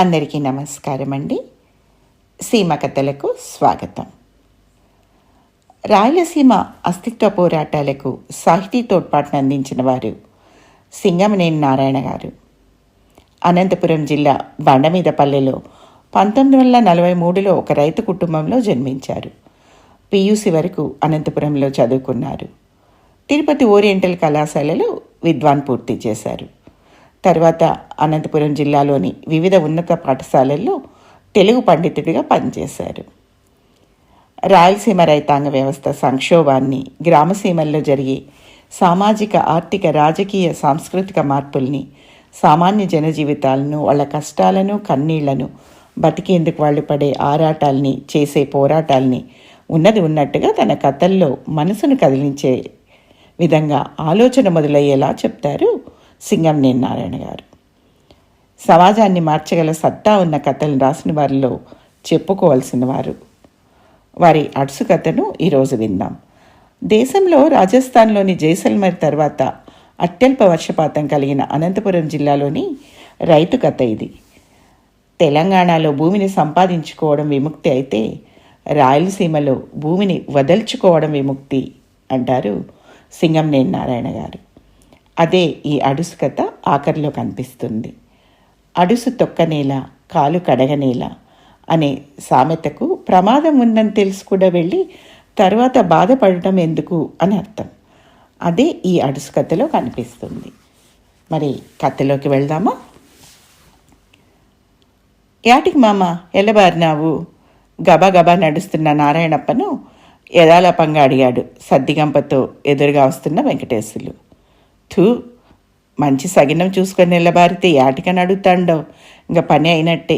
అందరికీ నమస్కారం అండి. సీమ కథలకు స్వాగతం. రాయలసీమ అస్తిత్వ పోరాటాలకు సాహితీ తోడ్పాటును అందించిన వారు సింగమనేని నారాయణ గారు. అనంతపురం జిల్లా బండమీదపల్లెలో 1943లో ఒక రైతు కుటుంబంలో జన్మించారు. పియూసీ వరకు అనంతపురంలో చదువుకున్నారు. తిరుపతి ఓరియంటల్ కళాశాలలో విద్వాన్ పూర్తి చేశారు. తర్వాత అనంతపురం జిల్లాలోని వివిధ ఉన్నత పాఠశాలల్లో తెలుగు పండితుడిగా పనిచేశారు. రాయలసీమ రైతాంగ వ్యవస్థ సంక్షోభాన్ని, గ్రామసీమల్లో జరిగే సామాజిక, ఆర్థిక, రాజకీయ, సాంస్కృతిక మార్పుల్ని, సామాన్య జనజీవితాలను, వాళ్ళ కష్టాలను, కన్నీళ్లను, బతికేందుకు వాళ్ళు పడే ఆరాటాల్ని, చేసే పోరాటాల్ని ఉన్నది ఉన్నట్టుగా తన కథల్లో మనసును కదిలించే విధంగా ఆలోచన మొదలయ్యేలా చెప్తారు సింగమనేని నారాయణ గారు. సమాజాన్ని మార్చగల సత్తా ఉన్న కథలను రాసిన వారిలో చెప్పుకోవాల్సిన వారు. వారి అడుసు కథను ఈరోజు విందాం. దేశంలో రాజస్థాన్లోని జైసల్మేర్ తర్వాత అత్యల్ప వర్షపాతం కలిగిన అనంతపురం జిల్లాలోని రైతు కథ ఇది. తెలంగాణలో భూమిని సంపాదించుకోవడం విముక్తి అయితే రాయలసీమలో భూమిని వదల్చుకోవడం విముక్తి అంటారు సింగమనేని నారాయణ గారు. అదే ఈ అడుసు కథ ఆఖరిలో కనిపిస్తుంది. అడుసు తొక్కనేల, కాలు కడగనేల అనే సామెతకు ప్రమాదం ఉందని తెలిసి కూడా వెళ్ళి తర్వాత బాధపడటం ఎందుకు అని అర్థం. అదే ఈ అడుసు కథలో కనిపిస్తుంది. మరి కథలోకి వెళ్దామా? యాటికి మామ ఎల్లబారినావు? గబా గబా నడుస్తున్న నారాయణప్పను యథాలాపంగా అడిగాడు సద్దిగంపతో ఎదురుగా వస్తున్న వెంకటేశులు. థూ, మంచి సగినం చూసుకొని నిలబారితే యాటికని అడుగుతాండో, ఇంకా పని అయినట్టే.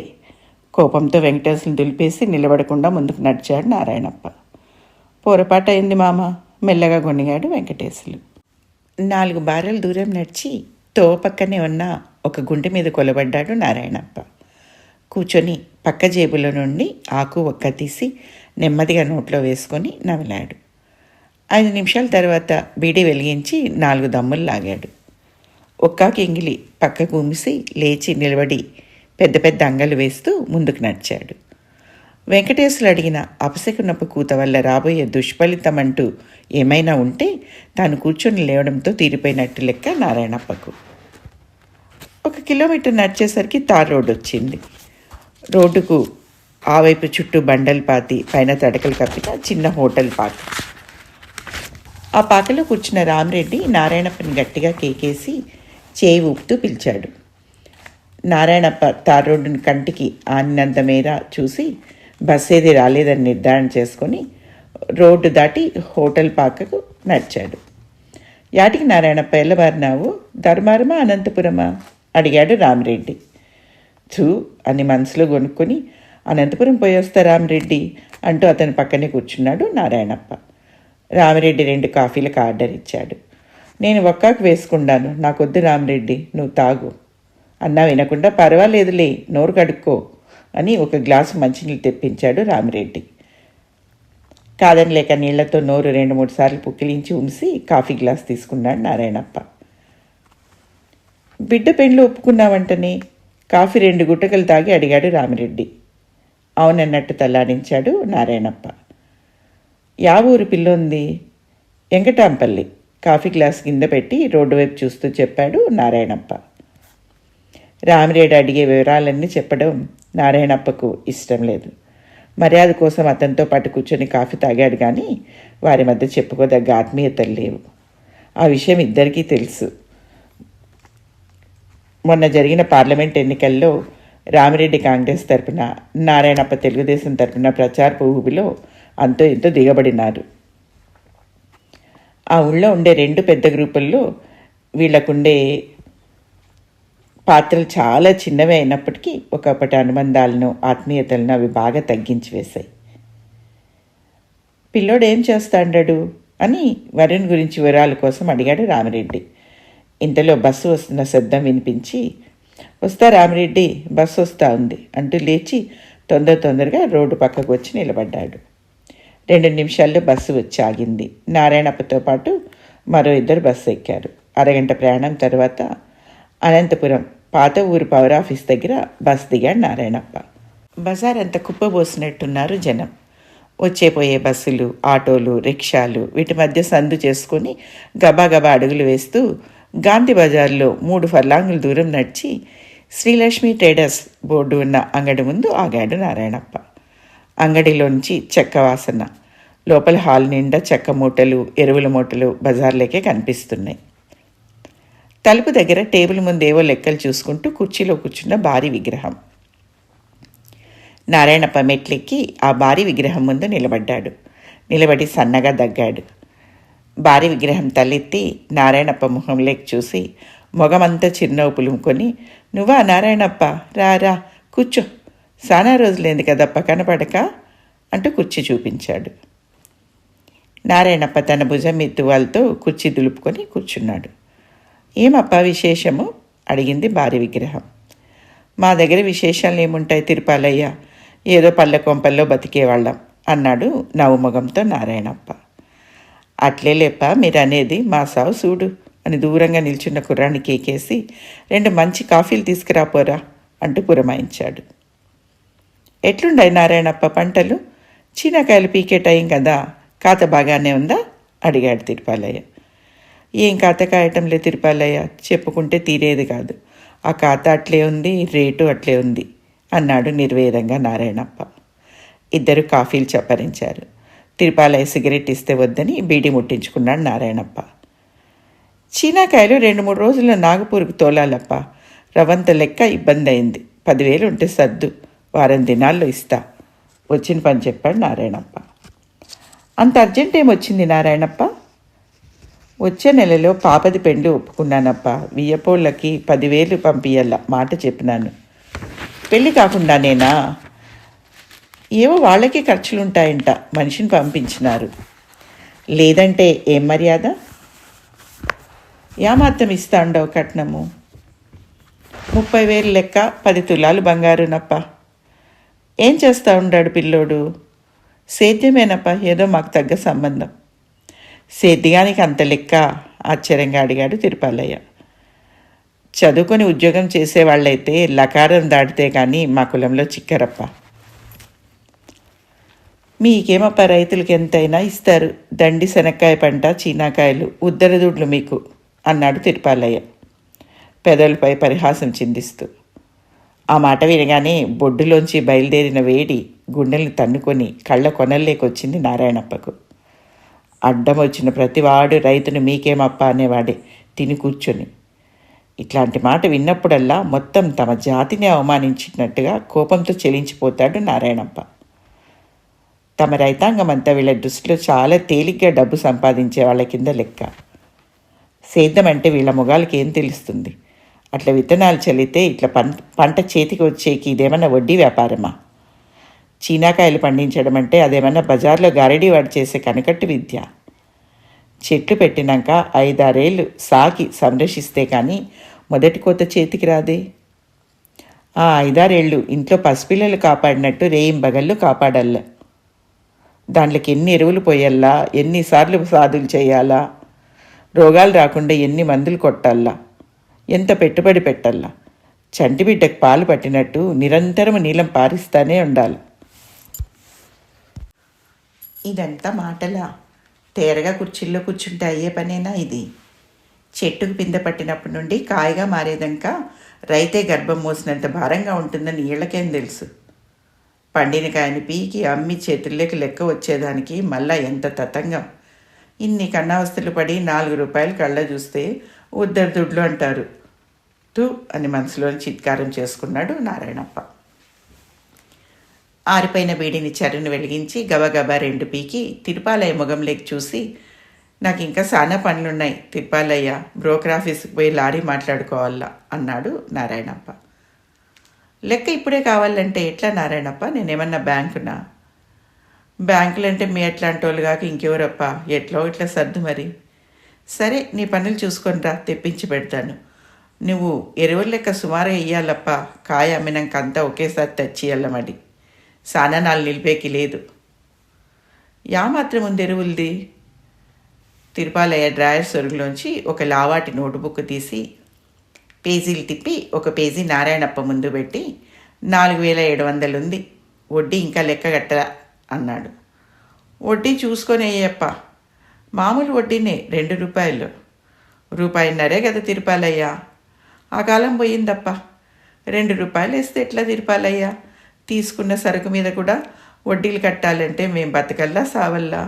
కోపంతో వెంకటేశ్వరుని దులిపేసి నిలబడకుండా ముందుకు నడిచాడు నారాయణప్ప. పొరపాటు అయింది మామ, మెల్లగా గొనిగాడు వెంకటేశ్వరులు. 4 బారెల దూరం నడిచి పక్కనే ఉన్న ఒక గుండె మీద కొలబడ్డాడు నారాయణప్ప. కూర్చొని పక్క జేబులో నుండి ఆకు ఒక్క తీసి నెమ్మదిగా నోట్లో వేసుకొని నమిలాడు. 5 నిమిషాల తర్వాత బీడీ వెలిగించి 4 దమ్ములు లాగాడు. ఒక్కాకి ఎంగిలి పక్కకు ఉమిసి లేచి నిలబడి పెద్ద పెద్ద అంగలు వేస్తూ ముందుకు నడిచాడు. వెంకటేశ్వరులు అడిగిన అపశకునపు కూత వల్ల రాబోయే దుష్ఫలితం అంటూ ఏమైనా ఉంటే తాను కూర్చొని లేవడంతో తీరిపోయినట్టు లెక్క నారాయణప్పకు. 1 కిలోమీటర్ నడిచేసరికి తార్ రోడ్డు వచ్చింది. రోడ్డుకు ఆ వైపు చుట్టూ బండలు పాతి పైన తడకలు కప్పిన చిన్న హోటల్ పాక. ఆ పాకలో కూర్చున్న రామరెడ్డి నారాయణప్పని గట్టిగా కేకేసి చేయి ఊపుతూ పిలిచాడు. నారాయణప్ప తార్ రోడ్డుని కంటికి ఆనినంత మేర చూసి బస్ ఏది రాలేదని నిర్ధారణ చేసుకొని రోడ్డు దాటి హోటల్ పాకకు నడిచాడు. యాటికి నారాయణప్ప ఎల్లబారినావు? ధర్మారమా అనంతపురమా అడిగాడు రామరెడ్డి. థూ అని మనసులో కొనుక్కొని అనంతపురం పోయి వస్తా రామరెడ్డి అంటూ అతని పక్కనే కూర్చున్నాడు నారాయణప్ప. రామిరెడ్డి 2 కాఫీలకు ఆర్డర్ ఇచ్చాడు. నేను ఒక్కాకు వేసుకున్నాను, నాకొద్దు రామిరెడ్డి, నువ్వు తాగు అన్నా వినకుండా పర్వాలేదులే, నోరు కడుక్కో అని 1 గ్లాసు మంచినీళ్ళు తెప్పించాడు రామిరెడ్డి. కాదని లేక నీళ్లతో నోరు 2-3 సార్లు పుక్కిలించి ఉమిసి కాఫీ గ్లాస్ తీసుకున్నాడు నారాయణప్ప. బిడ్డ పెండ్లు ఒప్పుకున్నావంటనే కాఫీ 2 గుట్టకలు తాగి అడిగాడు రామిరెడ్డి. అవునన్నట్టు తల్లాడించాడు నారాయణప్ప. యా ఊరు పిల్లుంది? వెంకటాంపల్లి. కాఫీ గ్లాస్ కింద పెట్టి రోడ్డు వైపు చూస్తూ చెప్పాడు నారాయణప్ప. రామిరెడ్డి అడిగే వివరాలన్నీ చెప్పడం నారాయణప్పకు ఇష్టం లేదు. మర్యాద కోసం అతనితో పాటు కూర్చొని కాఫీ తాగాడు కానీ వారి మధ్య చెప్పుకోదగ్గ ఆత్మీయతలు లేవు. ఆ విషయం ఇద్దరికీ తెలుసు. మొన్న జరిగిన పార్లమెంట్ ఎన్నికల్లో రామిరెడ్డి కాంగ్రెస్ తరపున, నారాయణప్ప తెలుగుదేశం తరపున ప్రచారపు ఊబిలో అంతో ఎంతో దిగబడినారు. ఆ ఊళ్ళో ఉండే 2 పెద్ద గ్రూపుల్లో వీళ్లకుండే పాత్రలు చాలా చిన్నవే అయినప్పటికీ ఒకప్పటి అనుబంధాలను, ఆత్మీయతలను అవి బాగా తగ్గించి వేశాయి. పిల్లోడు ఏం చేస్తాడు అని వరుణ్ గురించి వివరాల కోసం అడిగాడు రామిరెడ్డి. ఇంతలో బస్సు వస్తున్న శబ్దం వినిపించి, వస్తా రామిరెడ్డి, బస్సు వస్తూ ఉంది అంటూ లేచి తొందరగా రోడ్డు పక్కకు వచ్చి నిలబడ్డాడు. 2 నిమిషాల్లో బస్సు వచ్చి ఆగింది. నారాయణప్పతో పాటు మరో 2 బస్సు ఎక్కారు. అరగంట ప్రయాణం తర్వాత అనంతపురం పాత ఊరు పవర్ ఆఫీస్ దగ్గర బస్ దిగాడు నారాయణప్ప. బజార్ అంతా కుప్పబోసినట్టున్నారు జనం. వచ్చేపోయే బస్సులు, ఆటోలు, రిక్షాలు, వీటి మధ్య సందు చేసుకొని గబా అడుగులు వేస్తూ గాంధీ బజార్లో 3 ఫర్లాంగుల దూరం నడిచి శ్రీలక్ష్మి ట్రేడర్స్ బోర్డు ఉన్న అంగడి ముందు ఆగాడు నారాయణప్ప. అంగడిలోంచి చెక్క వాసన, లోపల హాల్ నిండా చెక్క మూటలు, ఎరువుల మూటలు బజార్లేకే కనిపిస్తున్నాయి. తలుపు దగ్గర టేబుల్ ముందు ఏవో లెక్కలు చూసుకుంటూ కుర్చీలో కూర్చున్న భారీ విగ్రహం. నారాయణప్ప మెట్లెక్కి ఆ భారీ విగ్రహం ముందు నిలబడి సన్నగా దగ్గాడు. భారీ విగ్రహం తలెత్తి నారాయణప్ప మొహంలోకి చూసి మొగమంతా చిరునవ్వు పులుముకొని, నువ్వా నారాయణప్ప, రా కూర్చో, సానా రోజులేంది కదప్ప కనపడక అంటూ కుర్చీ చూపించాడు. నారాయణప్ప తన భుజం మీద తువాలుతో కుర్చీ దులుపుకొని కూర్చున్నాడు. ఏమప్పా విశేషము అడిగింది భారీ విగ్రహం. మా దగ్గర విశేషాలు ఏముంటాయి తిరుపాలయ్య, ఏదో పల్లె కొంపల్లో బతికేవాళ్ళం అన్నాడు నవ్వుముఖంతో నారాయణప్ప. అట్లే లేప మీరు అనేది, మా సావు చూడు అని దూరంగా నిల్చున్న కుర్రాన్ని కేకేసి 2 మంచి కాఫీలు తీసుకురాపోరా అంటూ పురమాయించాడు. ఎట్లుండాయి నారాయణప్ప పంటలు? చీనకాయలు పీకే టైం కదా, ఖాత బాగానే ఉందా అడిగాడు తిరుపాలయ్య. ఏం ఖాత కాయటంలే తిరుపాలయ్య, చెప్పుకుంటే తీరేది కాదు. ఆ ఖాత అట్లే ఉంది, రేటు అట్లే ఉంది అన్నాడు నిర్వేదంగా నారాయణప్ప. ఇద్దరు కాఫీలు చప్పరించారు. తిరుపాలయ్య సిగరెట్ ఇస్తే వద్దని బీడి ముట్టించుకున్నాడు నారాయణప్ప. చీనాకాయలు 2-3 రోజుల్లో నాగపూర్కు తోలాలప్ప, రవంత లెక్క ఇబ్బంది అయింది. 10,000 ఉంటే సర్దు, వారం దినాల్లో ఇస్తా, వచ్చిన పని చెప్పాడు నారాయణప్ప. అంత అర్జెంట్ ఏమొచ్చింది నారాయణప్ప? వచ్చే నెలలో పాపది పెండ్లి ఒప్పుకున్నానప్ప, వియ్యపోళ్ళకి 10,000 పంపియ్యాల మాట చెప్పినాను. పెళ్ళి కాకుండానేనా? ఏవో వాళ్ళకి ఖర్చులుంటాయంట, మనిషిని పంపించినారు. లేదంటే ఏం మర్యాద? మాత్రం ఇస్తా ఉండవు కట్నము? 30,000 లెక్క 10 తులాలు బంగారునప్ప. ఏం చేస్తూ ఉండాడు పిల్లోడు? సేద్యమేనప్ప, ఏదో మాకు తగ్గ సంబంధం. సేద్యానికి అంత లెక్క ఆశ్చర్యంగా అడిగాడు తిరుపాలయ్య. చదువుకొని ఉద్యోగం చేసేవాళ్ళైతే లకారం దాటితే కానీ మా కులంలో చిక్కరప్ప. మీకేమప్ప, రైతులకి ఎంతైనా ఇస్తారు, దండి శనక్కాయ పంట, చీనాకాయలు, ఉద్దరదుడ్లు మీకు అన్నాడు తిరుపాలయ్య పెదవులపై పరిహాసం చిందిస్తూ. ఆ మాట వినగానే బొడ్డులోంచి బయలుదేరిన వేడి గుండెల్ని తన్నుకొని కళ్ళ కొనల్లేకొచ్చింది నారాయణప్పకు. అడ్డం వచ్చిన ప్రతివాడు రైతును మీకేమప్ప అనేవాడే తిని కూర్చొని. ఇట్లాంటి మాట విన్నప్పుడల్లా మొత్తం తమ జాతిని అవమానించినట్టుగా కోపంతో చెలించిపోతాడు నారాయణప్ప. తమ రైతాంగం అంతా వీళ్ళ దృష్టిలో చాలా తేలిగ్గా డబ్బు సంపాదించే వాళ్ళ కింద లెక్క. సేద్యం అంటే వీళ్ళ మొగాలకి ఏం తెలుస్తుంది? అట్లా విత్తనాలు చల్లితే ఇట్లా పంట చేతికి వచ్చేకి ఇదేమన్నా వడ్డీ వ్యాపారమా? చీనాకాయలు పండించడం అంటే అదేమన్నా బజార్లో గారడీ వాడు చేసే కనకట్టు విద్య. చెట్లు పెట్టినాక 5-6 ఏళ్ళు సాకి సంరక్షిస్తే కానీ మొదటి కోత చేతికి రాదే. ఆ 5-6 ఏళ్ళు ఇంట్లో పసిపిల్లలు కాపాడినట్టు రేయింబగళ్ళు కాపాడల్లా. దాంట్లోకి ఎన్ని ఎరువులు పోయల్లా, ఎన్నిసార్లు సాదులు చేయాలా, రోగాలు రాకుండా ఎన్ని మందులు కొట్టాలా, ఎంత పెట్టుబడి పెట్టాలా. చంటి బిడ్డకు పాలు పట్టినట్టు నిరంతరం నీళ్ళం పారిస్తానే ఉండాలి. ఇదంతా మాటలా? తేరగా కుర్చీల్లో కూర్చుంటే అయ్యే పనేనా ఇది? చెట్టుకు పిందె పట్టినప్పటి నుండి కాయగా మారేదాకా రైతే గర్భం మోసినంత భారంగా ఉంటుందని వీళ్ళకేం తెలుసు? పండిన కాయని పీకి అమ్మి చేతుల్లోకి లెక్క వచ్చేదానికి మళ్ళా ఎంత తతంగం. ఇన్ని కన్నావస్తులు పడి 4 రూపాయలు కళ్ళ చూస్తే ఉద్దరు అంటారు. తూ అని మనసులోని చిత్కారం చేసుకున్నాడు నారాయణప్ప. ఆరిపోయిన బీడిని చెరుని వెలిగించి గబగబా 2 పీకి తిరుపాలయ్య ముఖంలోకి చూసి, నాకు ఇంకా చాలా పనులున్నాయి తిరుపాలయ్య, బ్రోకర్ ఆఫీస్కి పోయి లారీ మాట్లాడుకోవాలా అన్నాడు నారాయణప్ప. లెక్క ఇప్పుడే కావాలంటే ఎట్లా నారాయణప్ప? నేనేమన్నా బ్యాంకునా? బ్యాంకులంటే మీ ఎట్లాంటి వాళ్ళు కాక ఇంకెవరప్ప, ఎట్లో ఇట్లా సర్దు మరి. సరే నీ పనులు చూసుకొనిరా, తెప్పించి పెడతాను. నువ్వు ఎరువుల లెక్క సుమారుగా ఇయ్యాలప్ప, కాయ అమ్మినాక అంతా ఒకేసారి తెచ్చి ఇయ్యాలమడి. సానానాలు నిలిపేకి లేదు. మాత్రం ఉంది ఎరువులది? తిరుపాలయ్య డ్రాయర్ సొరుగులోంచి ఒక లావాటి నోటుబుక్ తీసి పేజీలు తిప్పి ఒక పేజీ నారాయణప్ప ముందు పెట్టి 4700 ఉంది, వడ్డీ ఇంకా లెక్క కట్టరా అన్నాడు. వడ్డీ చూసుకొని అయ్యప్ప, మామూలు వడ్డీనే ₹2, ₹1.5 కదా తిరుపాలయ్యా. ఆ కాలం పోయిందప్ప, ₹2 వేస్తే ఎట్లా తిరుపాలయ్యా? తీసుకున్న సరుకు మీద కూడా వడ్డీలు కట్టాలంటే మేం బతకల్లా సావల్లా?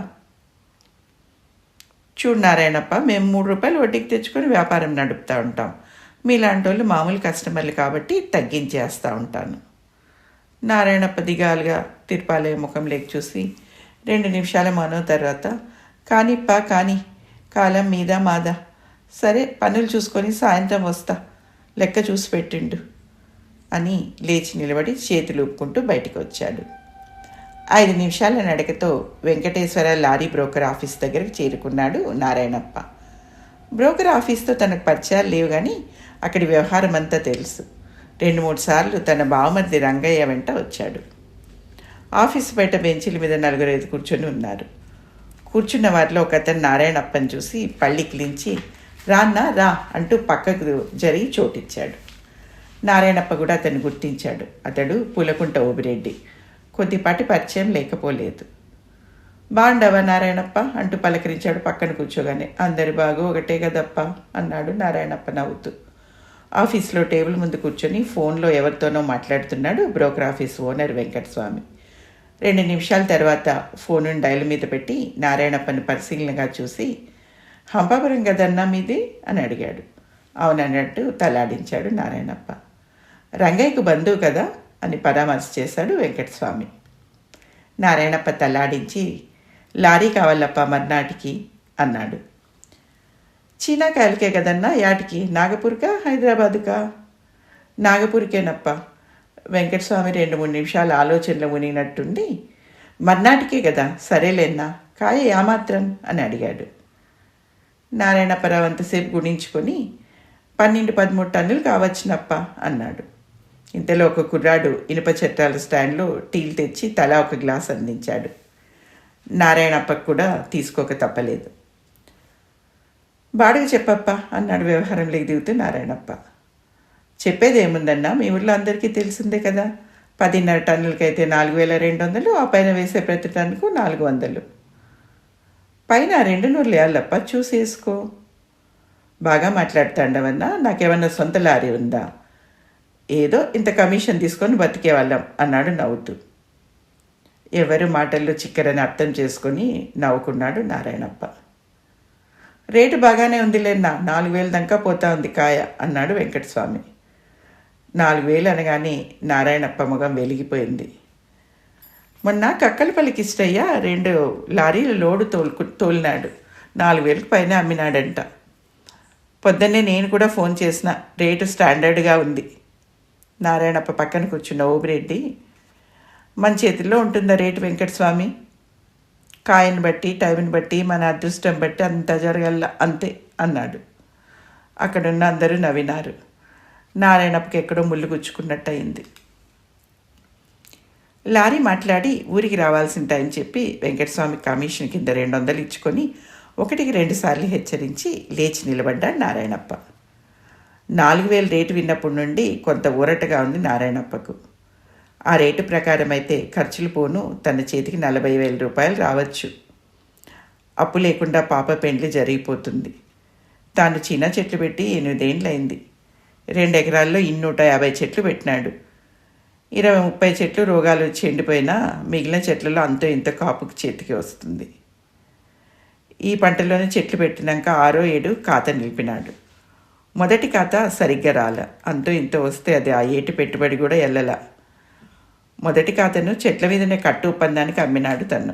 చూడు నారాయణప్ప, మేము ₹3 వడ్డీకి తెచ్చుకొని వ్యాపారం నడుపుతూ ఉంటాం. మీలాంటి వాళ్ళు మామూలు కస్టమర్లు కాబట్టి తగ్గించేస్తూ ఉంటాను. నారాయణప్ప దిగాలుగా తిరుపాలయ్య ముఖం లేక చూసి 2 నిమిషాల మౌనం తర్వాత, కానిప్పా కానీ, కాలం మీద మాదా, సరే పనులు చూసుకొని సాయంత్రం వస్తా, లెక్క చూసి పెట్టిండు అని లేచి నిలబడి చేతులు ఊపుకుంటూ బయటికి వచ్చాడు. 5 నిమిషాల నడకతో వెంకటేశ్వర లారీ బ్రోకర్ ఆఫీస్ దగ్గరికి చేరుకున్నాడు నారాయణప్ప. బ్రోకర్ ఆఫీస్తో తనకు పరిచయాలు లేవు కానీ అక్కడి వ్యవహారం అంతా తెలుసు. 2-3 సార్లు తన బావమరిది రంగయ్య వెంట వచ్చాడు. ఆఫీసు బయట బెంచీల మీద 4-5 కూర్చొని ఉన్నారు. కూర్చున్న వారిలో ఒకతను నారాయణప్పని చూసి పళ్ళికిలించి రాన్నా రా అంటూ పక్కకు జరిగి చోటిచ్చాడు. నారాయణప్ప కూడా అతన్ని గుర్తించాడు. అతడు పూలకుంట ఓబిరెడ్డి. కొద్దిపాటి పరిచయం లేకపోలేదు. బాగుండవా నారాయణప్ప అంటూ పలకరించాడు పక్కన కూర్చోగానే. అందరి బాగు ఒకటే కదప్ప అన్నాడు నారాయణప్ప నవ్వుతూ. ఆఫీస్లో టేబుల్ ముందు కూర్చొని ఫోన్లో ఎవరితోనో మాట్లాడుతున్నాడు బ్రోకర్ ఆఫీస్ ఓనర్ వెంకటస్వామి. 2 నిమిషాల తర్వాత ఫోనుని డైల్ మీద పెట్టి నారాయణప్పని పరిశీలనగా చూసి, హంపాపురం కదన్నా మీది అని అడిగాడు. అవునన్నట్టు తలాడించాడు నారాయణప్ప. రంగయ్యకు బంధువు కదా అని పరామర్శ చేశాడు వెంకటస్వామి. నారాయణప్ప తలాడించి, లారీ కావాలప్ప మర్నాటికి అన్నాడు. చీనాకాయలకే కదన్నా, యాటికి? నాగపూర్కా హైదరాబాదుకా? నాగపూర్కేనప్ప. వెంకటస్వామి 2-3 నిమిషాలు ఆలోచనలో మునిగినట్టుండి, మర్నాటికే కదా, సరేలేన్నా, కాయ ఏమాత్రం అని అడిగాడు. నారాయణప్పరావు అంతసేపు గుణించుకొని 12-13 టన్నులు కావచ్చునప్ప అన్నాడు. ఇంతలో ఒక కుర్రాడు ఇనుప చట్టాల స్టాండ్లో టీలు తెచ్చి తలా ఒక గ్లాస్ అందించాడు. నారాయణప్పకు కూడా తీసుకోక తప్పలేదు. బాడుగ చెప్పప్ప అన్నాడు వ్యవహారంలోకి దిగుతూ నారాయణప్ప. చెప్పేదేముందన్నా, మీ ఊళ్ళో అందరికీ తెలిసిందే కదా. 10.5 టన్నులకైతే 4200, ఆ పైన వేసే ప్రతి టన్నుకు 400. పైన 200 వేయాలప్ప, చూసేసుకో. బాగా మాట్లాడుతాండవన్నా, నాకేమన్నా సొంత లారీ ఉందా? ఏదో ఇంత కమిషన్ తీసుకొని బతికేవాళ్ళం అన్నాడు నవ్వుతూ. ఎవరు మాటల్లో చిక్కరని అర్థం చేసుకొని నవ్వుకున్నాడు నారాయణప్ప. రేటు బాగానే ఉందిలేన్నా, 4000 దాకా పోతా ఉంది కాయ అన్నాడు వెంకటస్వామి. 4000 అనగానే నారాయణప్ప ముఖం వెలిగిపోయింది. మొన్న కక్కలపల్లికి ఇష్టయ్య 2 లారీల లోడు తోలినాడు, 4000కి పైన అమ్మినాడంట. పొద్దున్నే నేను కూడా ఫోన్ చేసిన, రేటు స్టాండర్డ్గా ఉంది. నారాయణప్ప పక్కన కూర్చున్న ఓబిరెడ్డి, మన చేతిలో ఉంటుందా రేటు వెంకటస్వామి? కాయని బట్టి, టైంని బట్టి, మన అదృష్టం బట్టి అంతా జరగల్లా, అంతే అన్నాడు. అక్కడున్న అందరూ నవ్వినారు. నారాయణప్పకి ఎక్కడో ముళ్ళు గుచ్చుకున్నట్టు అయింది. లారీ మాట్లాడి ఊరికి రావాల్సిన టైం చెప్పి వెంకటస్వామి కమిషన్ కింద 200 ఇచ్చుకొని 1-2 సార్లు హెచ్చరించి లేచి నిలబడ్డాడు నారాయణప్ప. 4000 రేటు విన్నప్పటి నుండి కొంత ఊరటగా ఉంది నారాయణప్పకు. ఆ రేటు ప్రకారం అయితే ఖర్చులు పోను తన చేతికి 40,000 రూపాయలు రావచ్చు. అప్పు లేకుండా పాప పెండ్లి జరిగిపోతుంది. తాను చిన్న చెట్లు పెట్టి 8 ఏళ్ళయింది. 2 ఎకరాల్లో 150 చెట్లు పెట్టినాడు. 20-30 చెట్లు రోగాలు వచ్చి ఎండిపోయినా మిగిలిన చెట్లలో అంతో ఇంత కాపుకి చేతికి వస్తుంది. ఈ పంటలోనే చెట్లు పెట్టినాక 6-7 ఖాతా నిలిపినాడు. మొదటి ఖాతా సరిగ్గా రాల, అంతో ఇంతో వస్తే అది ఆ ఏటి పెట్టుబడి కూడా వెళ్ళలా. మొదటి ఖాతాను చెట్ల మీదనే కట్టు ఒప్పందానికి అమ్మినాడు తను.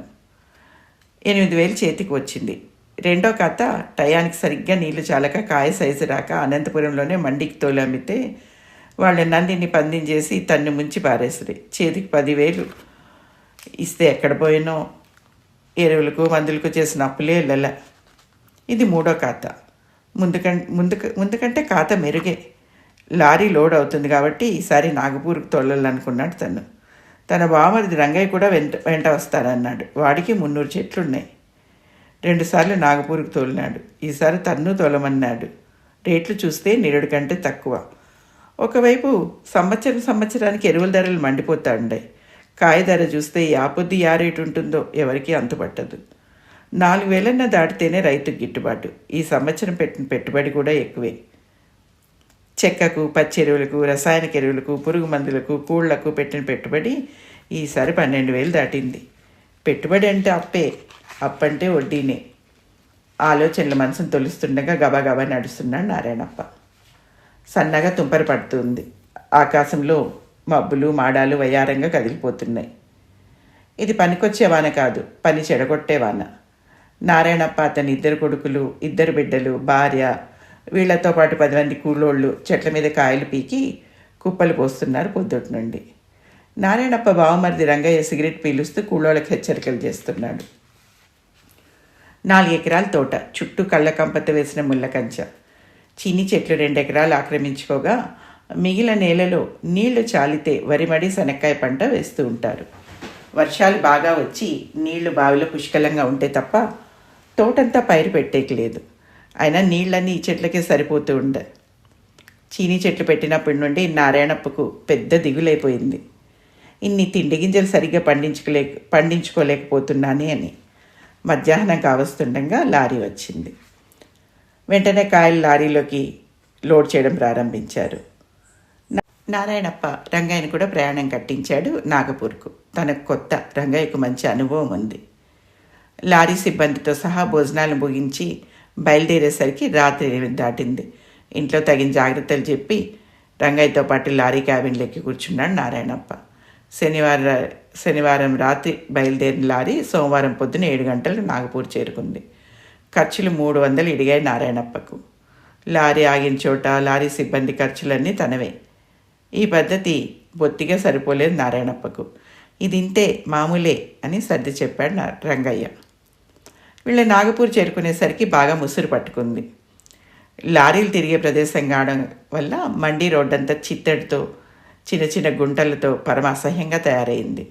8,000 చేతికి వచ్చింది. రెండో ఖాతా టయానికి సరిగ్గా నీళ్లు చాలక కాయ సైజు రాక అనంతపురంలోనే మండికి తోలు అమ్మితే వాళ్ళ నందిని పందించేసి తన్ను ముంచి పారేసరి. చేతికి 10,000 ఇస్తే ఎక్కడ పోయినో, ఎరువులకు మందులకు చేసిన అప్పులే వెళ్ళలా. ఇది మూడో ఖాతా. ముందుకంటే ఖాతా మెరుగే. లారీ లోడ్ అవుతుంది కాబట్టి ఈసారి నాగపూర్కి తోలాలనుకున్నాడు తను. తన బావమరిది రంగయ్య కూడా వెంట వస్తారన్నాడు. వాడికి 300 చెట్లున్నాయి. 2 సార్లు నాగపూర్కి తోలినాడు. ఈసారి తన్ను తోలమన్నాడు. రేట్లు చూస్తే నిరుడు కంటే తక్కువ. ఒకవైపు సంవత్సరానికి ఎరువుల ధరలు మండిపోతా ఉండాయి. కాయ ధర చూస్తే యాపొద్దు యా రేటు ఉంటుందో ఎవరికీ అంతుపట్టదు. 4,000 దాటితేనే రైతుకు గిట్టుబాటు. ఈ సంవత్సరం పెట్టిన పెట్టుబడి కూడా ఎక్కువే. చెక్కకు, పచ్చెరువులకు, రసాయనిక ఎరువులకు, పురుగు మందులకు, కూళ్లకు పెట్టిన పెట్టుబడి ఈసారి 12,000 దాటింది. పెట్టుబడి అంటే అప్పే, అప్పంటే వడ్డీనే. ఆలోచనల మనసును తొలుస్తుండగా గబాగబా నడుస్తున్నాడు నారాయణప్ప. సన్నగా తుంపర పడుతుంది. ఆకాశంలో మబ్బులు మాడాలు వయ్యారంగా కదిలిపోతున్నాయి. ఇది పనికొచ్చే వాన కాదు, పని చెడగొట్టే వాన. నారాయణప్ప, అతని 2 కొడుకులు, 2 బిడ్డలు, భార్య, వీళ్లతో పాటు 10 మంది కూలోళ్ళు చెట్ల మీద కాయలు పీకి కుప్పలు పోస్తున్నారు పొద్దుటి నుండి. నారాయణప్ప బావమరిది రంగయ్య సిగరెట్ పీలుస్తూ కూలోళ్ళకి హెచ్చరికలు చేస్తున్నాడు. 4 ఎకరాల తోట, చుట్టూ కళ్ళకంపత వేసిన ముళ్ళ కంచ. చీని చెట్లు 2 ఎకరాలు ఆక్రమించుకోగా మిగిలిన నేలలో నీళ్లు చాలితే వరిమడి, శనక్కాయ పంట వేస్తూ ఉంటారు. వర్షాలు బాగా వచ్చి నీళ్లు బావిలో పుష్కలంగా ఉంటే తప్ప తోటంతా పైరు పెట్టేయలేదు. అయినా నీళ్ళన్నీ ఈ చెట్లకే సరిపోతూ ఉండే. చీనీ చెట్లు పెట్టినప్పటి నుండి నారాయణప్పకు పెద్ద దిగులైపోయింది. ఇన్ని తిండి గింజలు సరిగ్గా పండించుకోలేకపోతున్నానే అని. మధ్యాహ్నం కావస్తుండగా లారీ వచ్చింది. వెంటనే కాయలు లారీలోకి లోడ్ చేయడం ప్రారంభించారు. నారాయణప్ప రంగయ్యను కూడా ప్రయాణం కట్టించాడు నాగపూర్కు. తనకు కొత్త, రంగయ్యకు మంచి అనుభవం ఉంది. లారీ సిబ్బందితో సహా భోజనాలు ముగించి బయలుదేరేసరికి రాత్రి 8 దాటింది. ఇంట్లో తగిన జాగ్రత్తలు చెప్పి రంగయ్యతో పాటు లారీ క్యాబిన్లోకి కూర్చున్నాడు నారాయణప్ప. శనివారం రాత్రి బయలుదేరిన లారీ సోమవారం పొద్దున 7 గంటలకు నాగపూర్ చేరుకుంది. ఖర్చులు 300 ఇడిగాయి నారాయణప్పకు. లారీ ఆగిన చోట లారీ సిబ్బంది ఖర్చులన్నీ తనవే. ఈ పద్ధతి బొత్తిగా సరిపోలేదు నారాయణప్పకు. ఇది ఇంతే, మామూలే అని సర్ది చెప్పాడు రంగయ్య. వీళ్ళ నాగపూర్ చేరుకునేసరికి బాగా ముసురు పట్టుకుంది. లారీలు తిరిగే ప్రదేశం కావడం వల్ల మండీ రోడ్డంతా చిత్తడితో, చిన్న చిన్న గుంటలతో పరమ అసహ్యంగా తయారైంది.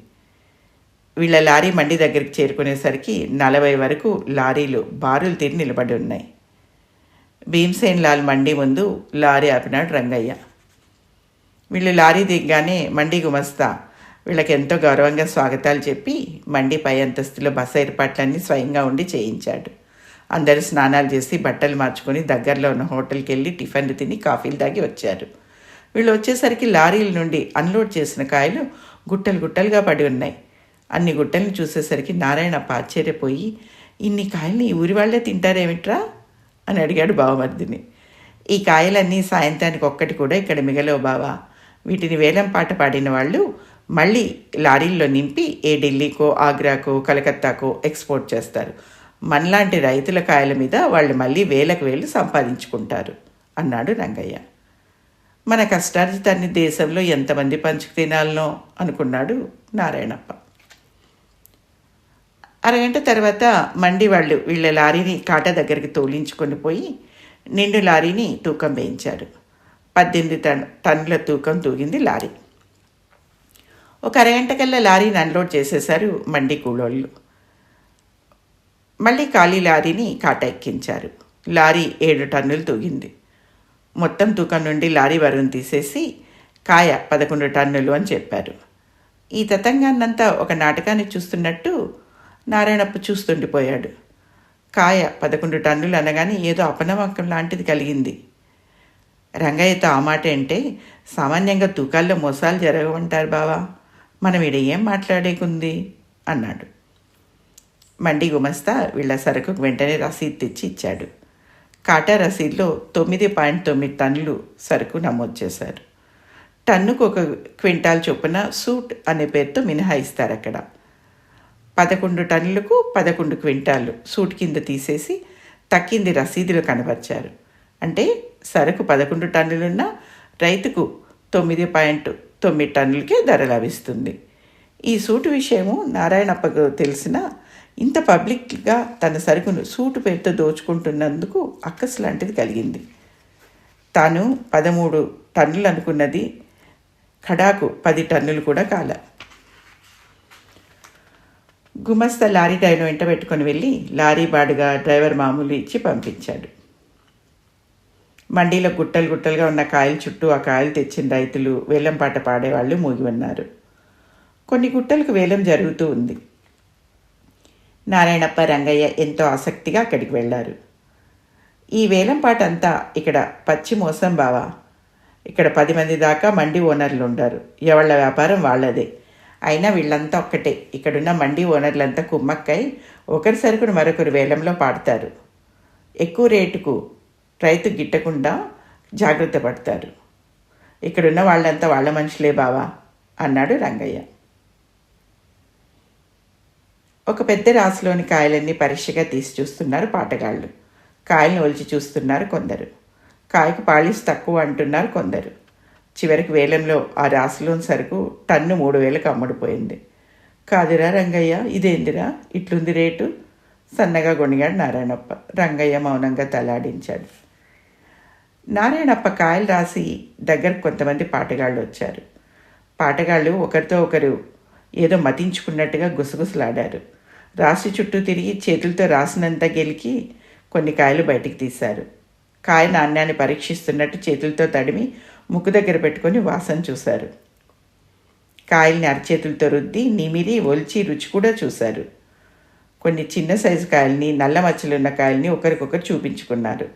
వీళ్ళ లారీ మండి దగ్గరికి చేరుకునేసరికి 40 వరకు లారీలు బారులు తీరి నిలబడి ఉన్నాయి. భీమ్సేన్ లాల్ మండి ముందు లారీ ఆపినాడు రంగయ్య. వీళ్ళు లారీ దిగ్గానే మండి గుమస్తా వీళ్ళకి ఎంతో గౌరవంగా స్వాగతాలు చెప్పి మండి పై అంతస్తులో బస ఏర్పాట్లన్నీ స్వయంగా ఉండి చేయించాడు. అందరూ స్నానాలు చేసి బట్టలు మార్చుకొని దగ్గరలో ఉన్న హోటల్కి వెళ్ళి టిఫిన్లు తిని కాఫీలు తాగి వచ్చారు. వీళ్ళు వచ్చేసరికి లారీల నుండి అన్లోడ్ చేసిన కాయలు గుట్టలు గుట్టలుగా పడి ఉన్నాయి. అన్ని గుట్టలను చూసేసరికి నారాయణప్ప ఆశ్చర్యపోయి, ఇన్ని కాయల్ని ఈ ఊరి వాళ్ళే తింటారేమిట్రా అని అడిగాడు బావమర్దిని. ఈ కాయలన్నీ సాయంత్రానికి ఒక్కటి కూడా ఇక్కడ మిగలవు బావా. వీటిని వేలం పాట పాడిన వాళ్ళు మళ్ళీ లారీల్లో నింపి ఏ ఢిల్లీకో, ఆగ్రాకో, కలకత్తాకో ఎక్స్పోర్ట్ చేస్తారు. మనలాంటి రైతుల కాయల మీద వాళ్ళు మళ్ళీ వేలకు వేలు సంపాదించుకుంటారు అన్నాడు రంగయ్య. మన కష్టార్జితాన్ని దేశంలో ఎంతమంది పంచుకు తినాలనో అనుకున్నాడు నారాయణప్ప. అరగంట తర్వాత మండి వాళ్ళు వీళ్ళ లారీని కాటా దగ్గరికి తోలించుకొని పోయి నిండు లారీని తూకం వేయించారు. 18 టన్నుల తూకం తూగింది లారీ. ఒక అరగంట కల్లా లారీని అన్లోడ్ చేసేశారు మండి కూలోళ్ళు. మళ్ళీ ఖాళీ లారీని కాటా ఎక్కించారు. లారీ 7 టన్నులు తూగింది. మొత్తం తూకం నుండి లారీ బరువును తీసేసి కాయ 11 టన్నులు అని చెప్పారు. ఈ తతంగాన్నంతా ఒక నాటకాన్ని చూస్తున్నట్టు నారాయణప్ప చూస్తుండిపోయాడు. కాయ 11 టన్నులు అనగానే ఏదో అపనమ్మకం లాంటిది కలిగింది. రంగయ్యతో ఆ మాట అంటే, సామాన్యంగా తూకాల్లో మోసాలు జరగవంటారు బావా, మనం ఈడ ఏం మాట్లాడేకుంది అన్నాడు. మండి గుమస్తా వీళ్ళ సరుకుకు వెంటనే రసీదు తెచ్చి ఇచ్చాడు. కాటా రసీదులో 9.9 టన్నులు సరుకు నమోదు చేశారు. టన్నుకు 1 క్వింటాల్ చొప్పున సూట్ అనే పేరుతో మినహాయిస్తారు. అక్కడ 11 టన్నులకు 11 క్వింటాలు సూట్ కింద తీసేసి తక్కింది రసీదులు కనబరిచారు. అంటే సరుకు 11 టన్నులున్న రైతుకు 9.9 టన్నులకే ధర లభిస్తుంది. ఈ సూటు విషయము నారాయణప్పకు తెలిసిన ఇంత పబ్లిక్గా తన సరుకును సూటు పేరుతో దోచుకుంటున్నందుకు అక్కసు లాంటిది కలిగింది. తాను 13 టన్నులు అనుకున్నది ఖడాకు 10 టన్నులు కూడా కాల. గుమస్తా లారీ డ్రైవర్ వెంట పెట్టుకొని వెళ్ళి లారీ బాడుగా డ్రైవర్ మామూలు ఇచ్చి పంపించాడు. మండీలో గుట్టలు గుట్టలుగా ఉన్న కాయల చుట్టూ ఆ కాయలు తెచ్చిన రైతులు వేలం పాట పాడేవాళ్ళు మూగి ఉన్నారు. కొన్ని గుట్టలకు వేలం జరుగుతూ ఉంది. నారాయణప్ప, రంగయ్య ఎంతో ఆసక్తిగా అక్కడికి వెళ్ళారు. ఈ వేలం పాట అంతా ఇక్కడ పచ్చి మోసం బావా. ఇక్కడ 10 మంది దాకా మండి ఓనర్లు ఉండారు. ఎవళ్ళ వ్యాపారం వాళ్ళదే. అయినా వీళ్ళంతా ఒక్కటే. ఇక్కడున్న మండి ఓనర్లంతా కుమ్మక్కై ఒకరి సరుకును మరొకరు వేలంలో పాడతారు. ఎక్కువ రేటుకు రైతు గిట్టకుండా జాగ్రత్త పడతారు. ఇక్కడున్న వాళ్ళంతా వాళ్ళ మనుషులే బావా అన్నాడు రంగయ్య. ఒక పెద్ద రాసులోని కాయలన్నీ పరీక్షగా తీసి చూస్తున్నారు పాటగాళ్ళు. కాయలను ఒలిచి చూస్తున్నారు కొందరు. కాయకు పాలిష్ తక్కువ అంటున్నారు కొందరు. చివరికి వేలంలో ఆ రాసులోని సరుకు టన్ను 3,000కు అమ్ముడుపోయింది. కాదురా రంగయ్య, ఇదేందిరా ఇట్లుంది రేటు? సన్నగా గొణిగాడు నారాయణప్ప. రంగయ్య మౌనంగా తలాడించాడు. నారాయణప్ప కాయలు రాసి దగ్గరకు కొంతమంది పాటగాళ్ళు వచ్చారు. పాటగాళ్ళు ఒకరితో ఒకరు ఏదో మతించుకున్నట్టుగా గుసగుసలాడారు. రాసి చుట్టూ తిరిగి చేతులతో రాసినంత గెలికి కొన్ని కాయలు బయటికి తీశారు. కాయ నాణ్యాన్ని పరీక్షిస్తున్నట్టు చేతులతో తడిమి ముక్కు దగ్గర పెట్టుకొని వాసన చూశారు. కాయల్ని అరచేతులతో రుద్ది నిమిరి ఒలిచి రుచి కూడా చూశారు. కొన్ని చిన్న సైజు కాయల్ని, నల్ల మచ్చలున్న కాయల్ని ఒకరికొకరు చూపించుకున్నారు.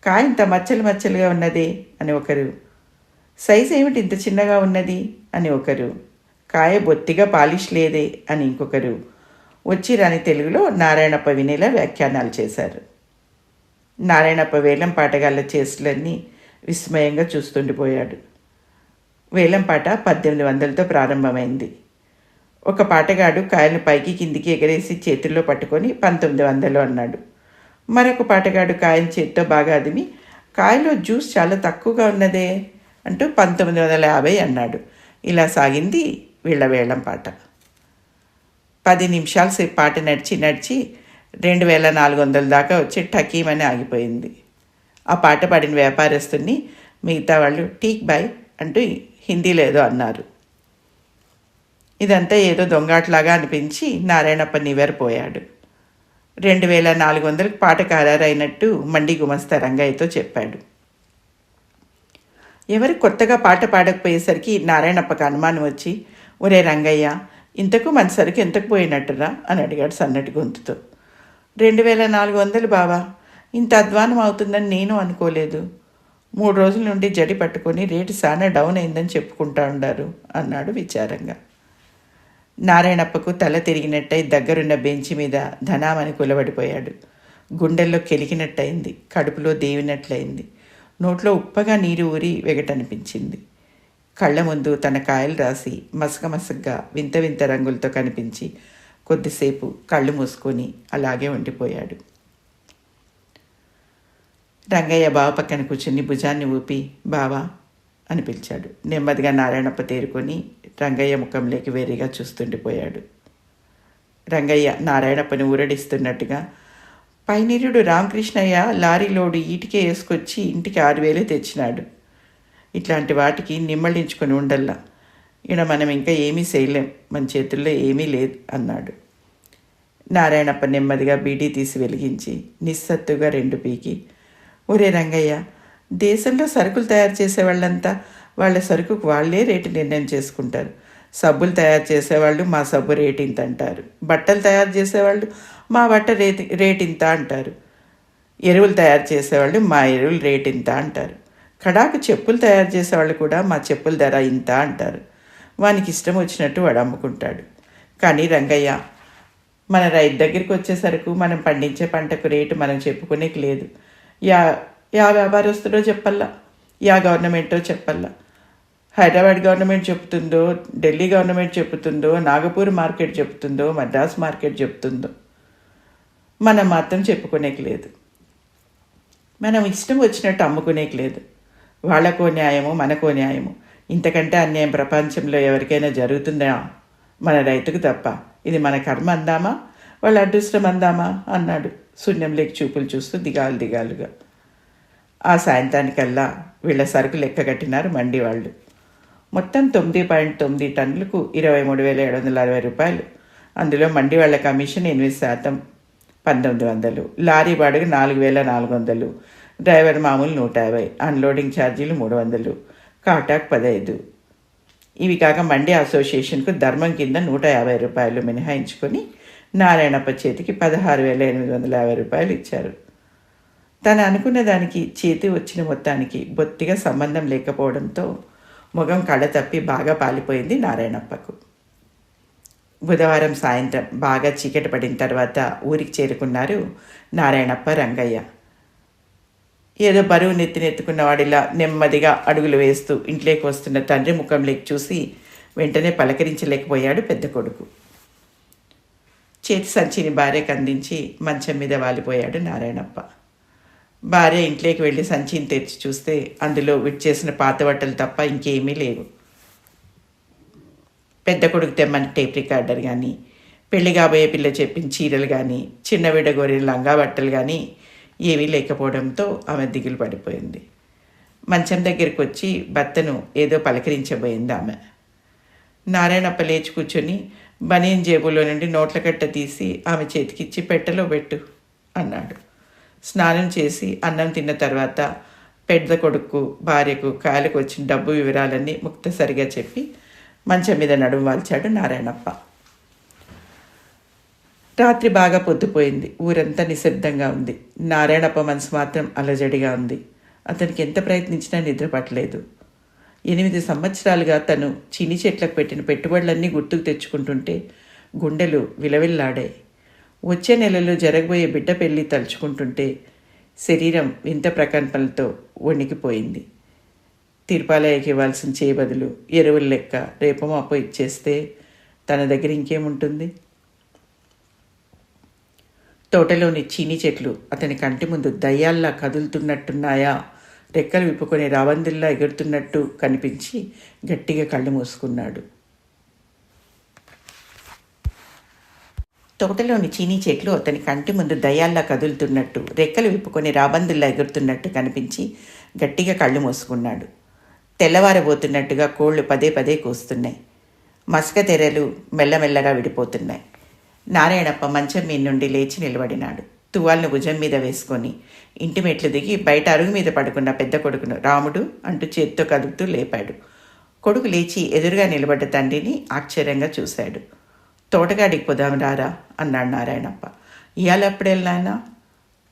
కాయ ఇంత మచ్చలు మచ్చలుగా ఉన్నదే అని ఒకరు, సైజు ఏమిటి ఇంత చిన్నగా ఉన్నది అని ఒకరు, కాయ బొత్తిగా పాలిష్ లేదే అని ఇంకొకరు వచ్చి రాని తెలుగులో నారాయణప్ప వినేలా వ్యాఖ్యానాలు చేశారు. నారాయణప్ప వేలం పాటగాళ్ళ చేతులన్నీ విస్మయంగా చూస్తుండిపోయాడు. వేలం పాట 1800తో ప్రారంభమైంది. ఒక పాటగాడు కాయలను పైకి కిందికి ఎగరేసి చేతుల్లో పట్టుకొని 1900 అన్నాడు. మరొక పాటగాడు కాయని చేతితో బాగా అదిమి, కాయలో జ్యూస్ చాలా తక్కువగా ఉన్నదే అంటూ 1950 అన్నాడు. ఇలా సాగింది వీళ్ళ వేలం పాట. 10 నిమిషాల సేపు పాట నడిచి 2400 దాకా వచ్చి టకీమని ఆగిపోయింది. ఆ పాట పాడిన వ్యాపారస్తుని మిగతా వాళ్ళు టీక్ బాయ్ అంటూ హిందీలో ఏదో అన్నారు. ఇదంతా ఏదో దొంగాట్లాగా అనిపించి నారాయణప్ప నివ్వెరపోయాడు. 2400కు పాట ఖరారైనట్టు మండి గుమస్తా రంగయ్యతో చెప్పాడు. ఎవరు కొత్తగా పాట పాడకపోయేసరికి నారాయణప్పకు అనుమానం వచ్చి, ఒరే రంగయ్య, ఇంతకు మన సరుకు ఎంతకు పోయినట్టురా అని అడిగాడు సన్నటి గొంతుతో. 2400 బావా, ఇంత అధ్వానం అవుతుందని నేను అనుకోలేదు. 3 రోజుల నుండి జడి పట్టుకొని రేటు చాలా డౌన్ అయిందని చెప్పుకుంటా ఉండారు అన్నాడు విచారంగా. నారాయణప్పకు తల తిరిగినట్టయి దగ్గరున్న బెంచి మీద ధనామని కులబడిపోయాడు. గుండెల్లో కెలికినట్టయింది, కడుపులో దేవినట్లయింది, నోట్లో ఉప్పగా నీరు ఊరి వెగటనిపించింది. కళ్ళ ముందు తన కాయలు రాసి మసకమసగ్గా వింత వింత రంగులతో కనిపించి కొద్దిసేపు కళ్ళు మూసుకొని అలాగే ఉండిపోయాడు. రంగయ్య బావ పక్కన కూర్చుని భుజాన్ని ఊపి బావా అని పిలిచాడు. నెమ్మదిగా నారాయణప్ప తేరుకొని రంగయ్య ముఖంలోకి వేరేగా చూస్తుండిపోయాడు. రంగయ్య నారాయణప్పని ఊరడిస్తున్నట్టుగా, పైనీరుడు రామకృష్ణయ్య లారీలోడు ఈటికే వేసుకొచ్చి ఇంటికి 6,000 తెచ్చినాడు. ఇట్లాంటి వాటికి నిమ్మళించుకొని ఉండల్లా. ఈడ మనం ఇంకా ఏమీ చేయలేం, మన చేతుల్లో ఏమీ లేదు అన్నాడు. నారాయణప్ప నెమ్మదిగా బీడీ తీసి వెలిగించి నిస్సత్తుగా 2 పీకి, ఒరే రంగయ్య, దేశంలో సరుకులు తయారు చేసేవాళ్ళంతా వాళ్ళ సరుకుకు వాళ్ళే రేటు నిర్ణయం చేసుకుంటారు. సబ్బులు తయారు చేసేవాళ్ళు మా సబ్బు రేటు ఇంత అంటారు. బట్టలు తయారు చేసేవాళ్ళు మా బట్ట రేటు ఇంత అంటారు. ఎరువులు తయారు చేసేవాళ్ళు మా ఎరువులు రేటు ఇంత అంటారు. కడాకు చెప్పులు తయారు చేసేవాళ్ళు కూడా మా చెప్పుల ధర ఇంత అంటారు. వానికి ఇష్టం వచ్చినట్టు వాడు అమ్ముకుంటాడు. కానీ రంగయ్య, మన రైతు దగ్గరికి వచ్చేసరికి మనం పండించే పంటకు రేటు మనం చెప్పుకునేకి లేదు. యా వ్యాపారస్తుడో చెప్పల్లా, యా గవర్నమెంటో చెప్పల్లా. హైదరాబాద్ గవర్నమెంట్ చెప్తుందో, ఢిల్లీ గవర్నమెంట్ చెప్తుందో, నాగపూర్ మార్కెట్ చెప్తుందో, మద్రాస్ మార్కెట్ చెప్తుందో, మనం మాత్రం చెప్పుకునేకి లేదు. మనం ఇష్టం వచ్చినట్టు అమ్ముకునేకి లేదు. వాళ్ళకో న్యాయము, మనకో న్యాయము. ఇంతకంటే అన్యాయం ప్రపంచంలో ఎవరికైనా జరుగుతుందా? మన రైతుకు తప్ప. ఇది మన కర్మ అందామా, వాళ్ళ అదృష్టం అందామా అన్నాడు శూన్యంలోకి చూపులు చూస్తూ దిగాలుగా. ఆ సాయంత్రానికల్లా వీళ్ళ సరుకు లెక్క కట్టినారు మండి వాళ్ళు. మొత్తం 9.9 టన్నులకు 23,760 రూపాయలు. అందులో మండి వాళ్ళ కమిషన్ 8%, 1,900. లారీ బాడుగ 4,400. డ్రైవర్ మామూలు 150, అన్లోడింగ్ ఛార్జీలు 300, కాటాక్ 15. ఇవి కాక మండి అసోసియేషన్కు ధర్మం కింద 150 రూపాయలు మినహాయించుకొని నారాయణప్ప చేతికి 16,850 రూపాయలు ఇచ్చారు. తను అనుకున్న దానికి చేతి వచ్చిన మొత్తానికి బొత్తిగా సంబంధం లేకపోవడంతో ముఖం కళ్ళ తప్పి బాగా పాలిపోయింది నారాయణప్పకు. బుధవారం సాయంత్రం బాగా చీకటి పడిన తర్వాత ఊరికి చేరుకున్నారు నారాయణప్ప, రంగయ్య. ఏదో బరువు నెత్తినెత్తుకున్నవాడిలా నెమ్మదిగా అడుగులు వేస్తూ ఇంట్లోకి వస్తున్న తండ్రి ముఖంలోకి చూసి వెంటనే పలకరించలేకపోయాడు పెద్ద కొడుకు. చేతి సంచిని భార్యకు అందించి మంచం మీద వాలిపోయాడు నారాయణప్ప. భార్య ఇంట్లోకి వెళ్ళి సంచిని తెరిచి చూస్తే అందులో విడిచేసిన పాత బట్టలు తప్ప ఇంకేమీ లేవు. పెద్ద కొడుకు తెమ్మని టేప్ రికార్డర్ కానీ, పెళ్లి కాబోయే పిల్ల చెప్పిన చీరలు కానీ, చిన్న విడగోరిన లంగా బట్టలు కానీ ఏవీ లేకపోవడంతో ఆమె దిగులు పడిపోయింది. మంచం దగ్గరికి వచ్చి భర్తను ఏదో పలకరించబోయింది ఆమె. నారాయణప్ప లేచి కూర్చొని బనీన్ జేబులో నుండి నోట్ల కట్ట తీసి ఆమె చేతికిచ్చి పెట్టెలో పెట్టు అన్నాడు. స్నానం చేసి అన్నం తిన్న తర్వాత పెద్ద కొడుకు భార్యకు కాయలకు వచ్చిన డబ్బు వివరాలన్నీ ముక్తసరిగా చెప్పి మంచం మీద నడుము వాల్చాడు నారాయణప్ప. రాత్రి బాగా పొద్దుపోయింది. ఊరంతా నిశ్శబ్దంగా ఉంది. నారాయణప్ప మనసు మాత్రం అలజడిగా ఉంది. అతనికి ఎంత ప్రయత్నించినా నిద్ర పట్టలేదు. 8 సంవత్సరాలుగా తను చిని చెట్లకు పెట్టిన పెట్టుబడులన్నీ గుర్తుకు తెచ్చుకుంటుంటే గుండెలు విలవిల్లాడాయి. వచ్చే నెలలో జరగబోయే బిడ్డ పెళ్లి తలుచుకుంటుంటే శరీరం వింత ప్రకంపనలతో వణికిపోయింది. తిరుపాలయకి ఇవ్వాల్సిన చేయబదులు ఎరువుల లెక్క రేపో మాపో ఇచ్చేస్తే తన దగ్గర ఇంకేముంటుంది? తోటలోని చీనీ చెట్లు అతని కంటి ముందు దయ్యాల్లా కదులుతున్నట్టున్నాయా, రెక్కలు విప్పుకొని రావందుల్లా ఎగురుతున్నట్టు కనిపించి గట్టిగా కళ్ళు మూసుకున్నాడు. తోటలోని చీనీ చెట్లు అతని కంటి ముందు దయ్యాల్లా కదులుతున్నట్టు, రెక్కలు విప్పుకొని రాబందుల్లా ఎగురుతున్నట్టు కనిపించి గట్టిగా కళ్ళు మూసుకున్నాడు. తెల్లవారబోతున్నట్టుగా కోళ్లు పదే పదే కూస్తున్నాయి. మసక తెరలు మెల్లమెల్లగా విడిపోతున్నాయి. నారాయణప్ప మంచం మీద నుండి లేచి నిలబడినాడు. తువ్వాలను భుజం మీద వేసుకొని ఇంటి మెట్లు దిగి బయట అరుగు మీద పడుకున్న పెద్ద కొడుకును రాముడు అంటూ చేత్తో కదుపుతూ లేపాడు. కొడుకు లేచి ఎదురుగా నిలబడ్డ తండ్రిని ఆశ్చర్యంగా చూశాడు. తోటగాడికి పోదాం రారా అన్నాడు నారాయణప్ప. ఇవాళెప్పుడెళ్ళానా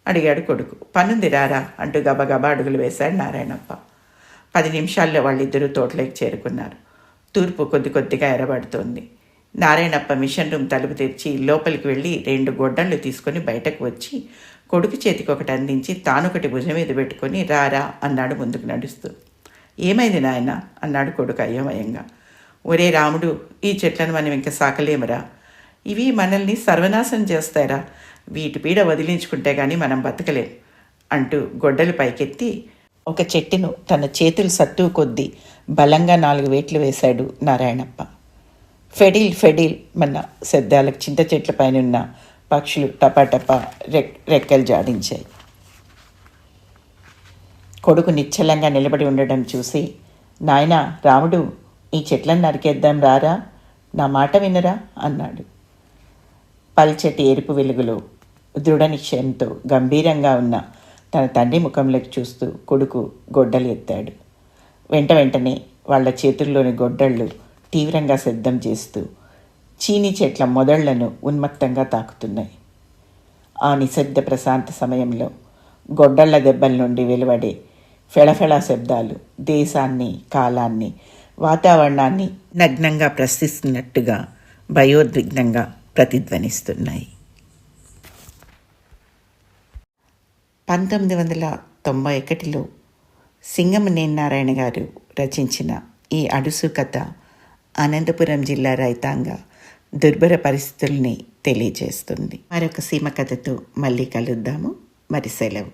అడిగాడు కొడుకు. పనుంది రారా అంటూ గబగబా అడుగులు వేశాడు నారాయణప్ప. 10 నిమిషాల్లో వాళ్ళిద్దరూ తోటలోకి చేరుకున్నారు. తూర్పు కొద్ది కొద్దిగా ఎర్రబడుతోంది. నారాయణప్ప మిషన్ రూమ్ తలుపు తెరిచి లోపలికి వెళ్ళి 2 గొడ్డళ్ళు తీసుకొని బయటకు వచ్చి కొడుకు చేతికి ఒకటి అందించి తానొకటి భుజం మీద పెట్టుకొని రారా అన్నాడు ముందుకు నడుస్తూ. ఏమైంది నాయన అన్నాడు కొడుకు అయోమయంగా. ఒరే రాముడు, ఈ చెట్లను మనం ఇంకా సాకలేమురా. ఇవి మనల్ని సర్వనాశనం చేస్తారా. వీటి పీడ వదిలించుకుంటే కానీ మనం బతకలేం అంటూ గొడ్డలు పైకెత్తి ఒక చెట్టును తన చేతులు సత్తు కొద్దీ బలంగా 4 వేట్లు వేశాడు నారాయణప్ప. ఫెడిల్ ఫెడిల్ మన శబ్దాలకు చింత చెట్ల పైన ఉన్న పక్షులు టపాటపా రెక్కలు జాడించాయి. కొడుకు నిశ్చలంగా నిలబడి ఉండడం చూసి, నాయనా రాముడు, ఈ చెట్లను నరికేద్దాం రారా, నా మాట వినరా అన్నాడు. పల్చటి ఎరుపు వెలుగులో దృఢ నిశ్చయంతో గంభీరంగా ఉన్న తన తండ్రి ముఖంలోకి చూస్తూ కొడుకు గొడ్డలు ఎత్తాడు. వెంటనే వాళ్ళ చేతుల్లోని గొడ్డళ్ళు తీవ్రంగా శబ్దం చేస్తూ చీనీ చెట్ల మొదళ్లను ఉన్మత్తంగా తాకుతున్నాయి. ఆ నిశ్శబ్ద ప్రశాంత సమయంలో గొడ్డళ్ల దెబ్బల నుండి వెలువడే ఫెళఫెళ శబ్దాలు దేశాన్ని, కాలాన్ని, వాతావరణాన్ని నగ్నంగా ప్రశ్నిస్తున్నట్టుగా భయోద్విగ్నంగా ప్రతిధ్వనిస్తున్నాయి. 1991లో సింగమనేని నారాయణ గారు రచించిన ఈ అడుసు కథ అనంతపురం జిల్లా రైతాంగ దుర్భర పరిస్థితుల్ని తెలియజేస్తుంది. మరొక సీమ కథతో మళ్ళీ కలుద్దాము. మరి సెలవు.